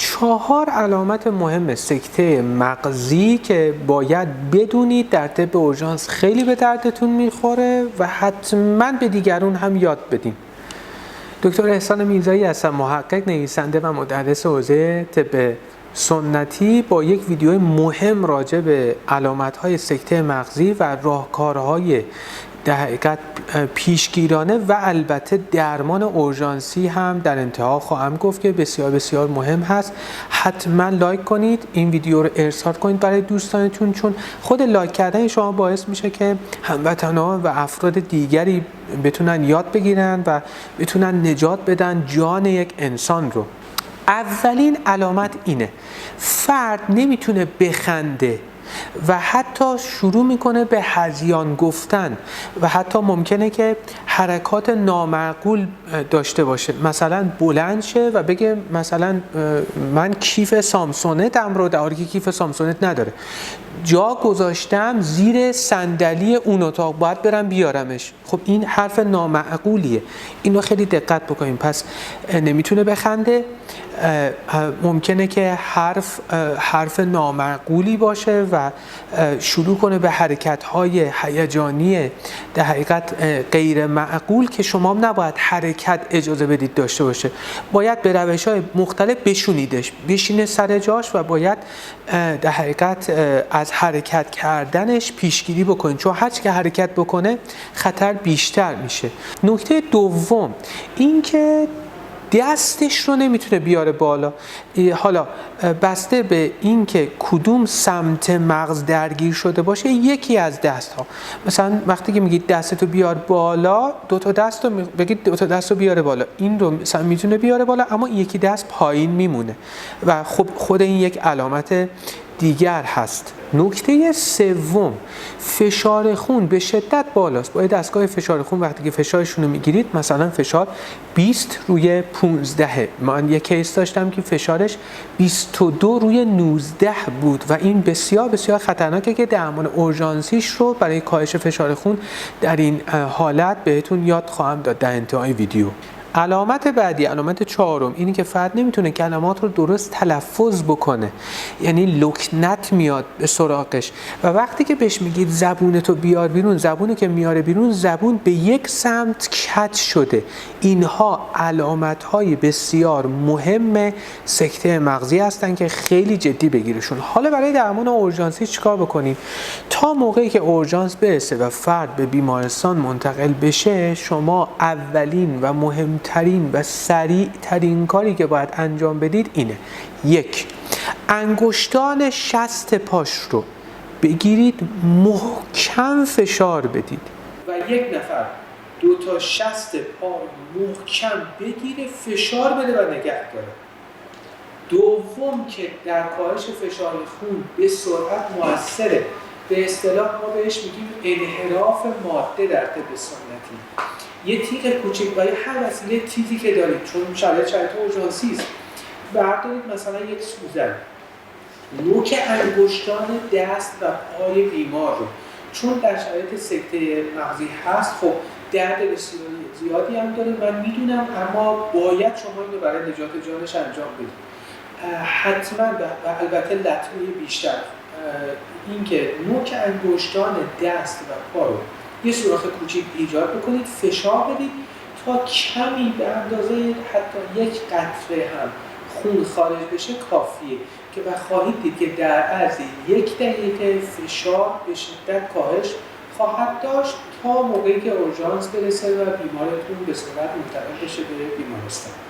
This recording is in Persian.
4 علامت مهم سکته مغزی که باید بدونید در طب اورژانس خیلی به دردتون میخوره و حتما به دیگرون هم یاد بدین. دکتر احسان میرزایی هستم، محقق، نویسنده و مدرس حوزه طب سنتی با یک ویدیو مهم راجع به علامت‌های سکته مغزی و راهکارهای در حقیقت پیشگیرانه و البته درمان اورژانسی هم در انتها خواهم گفت که بسیار بسیار مهم هست. حتما لایک کنید، این ویدیو رو ارسال کنید برای دوستانتون، چون خود لایک کردن شما باعث میشه که هموطنان و افراد دیگری بتونن یاد بگیرن و بتونن نجات بدن جان یک انسان رو. اولین علامت اینه: فرد نمیتونه بخنده و حتی شروع میکنه به هذیان گفتن و حتی ممکنه که حرکات نامعقول داشته باشه، مثلا بلند شه و بگه مثلا من کیف سامسونتم رو، در حالی که کیف سامسونت نداره، جا گذاشتم زیر صندلی اون اتاق، باید برم بیارمش. خب این حرف نامعقولیه، اینو خیلی دقت بکنیم. پس نمیتونه بخنده، ممکنه که حرف نامعقولی باشه و شروع کنه به حرکت‌های هیجانی در حقیقت غیر معقول که شما نباید حرکت اجازه بدید داشته باشه. باید به روش‌های مختلف بشونیدش، بشینه سر جاش و باید در حقیقت از حرکت کردنش پیشگیری بکنید، چون هر چی که حرکت بکنه خطر بیشتر میشه. نکته دوم این که دستش رو نمیتونه بیاره بالا. حالا بسته به این که کدوم سمت مغز درگیر شده باشه، یکی از دست ها، مثلا وقتی که میگید دستتو بیار بالا، بگید دو تا دست رو بیاره بالا، این رو مثلا میتونه بیاره بالا، اما یکی دست پایین میمونه و خب خود این یک علامت دیگر هست. نکته سوم، فشار خون به شدت بالاست. باید دستگاه فشار خون وقتی که فشارشون رو میگیرید، مثلا فشار 20 روی 15، من یک کیس داشتم که فشارش 22 روی 19 بود و این بسیار بسیار خطرناکه که درمان اورژانسیش رو برای کاهش فشار خون در این حالت بهتون یاد خواهم داد در انتهای ویدیو. علامت بعدی، علامت چهارم، اینی که فرد نمیتونه کلمات رو درست تلفظ بکنه، یعنی لکنت میاد به سراغش و وقتی که بهش میگید زبونتو بیار بیرون، زبونی که میاره بیرون، زبون به یک سمت کج شده. اینها علامت‌های بسیار مهم سکته مغزی هستن که خیلی جدی بگیرشون. حالا برای درمان اورژانسی چیکار بکنیم؟ تا موقعی که اورژانس برسه و فرد به بیمارستان منتقل بشه، شما اولین و مهمترین و سریعترین کاری که باید انجام بدید اینه: 1. انگشتان شست پاش رو بگیرید، محکم فشار بدید و یک نفر 2 تا شست پا محکم بگیره، فشار بده و نگه داره. دوم که در کاهش فشار خون به سرعت موثره، به اصطلاح ما بهش میگیم انحراف ماده در طب سنتی. یه تیغ کوچک برای هر وسیله تیزی که دارید، چون شرایط اورژانسی است، بردارید مثلا یک سوزن، نوک انگشتان دست و پای بیمار رو، چون در شرایط سکته مغزی هست، خب درد بسیار زیادی هم داره، من میدونم، اما باید شما اینو برای نجات جانش انجام بدید. حتما و البته لطمه بیشتر، این که نوک انگشتان دست و پا رو یه سوراخ کوچیک ایجاد بکنید، فشار بدید تا کمی به اندازه حتی 1 قطره هم خون خارج بشه کافیه که خواهید دید که در عرض 1 دقیقه فشار به شدت کاهش خواهد داشت تا موقعی که اورژانس برسه و بیمارتون به سرعت منتقل بشه به بیمارستان.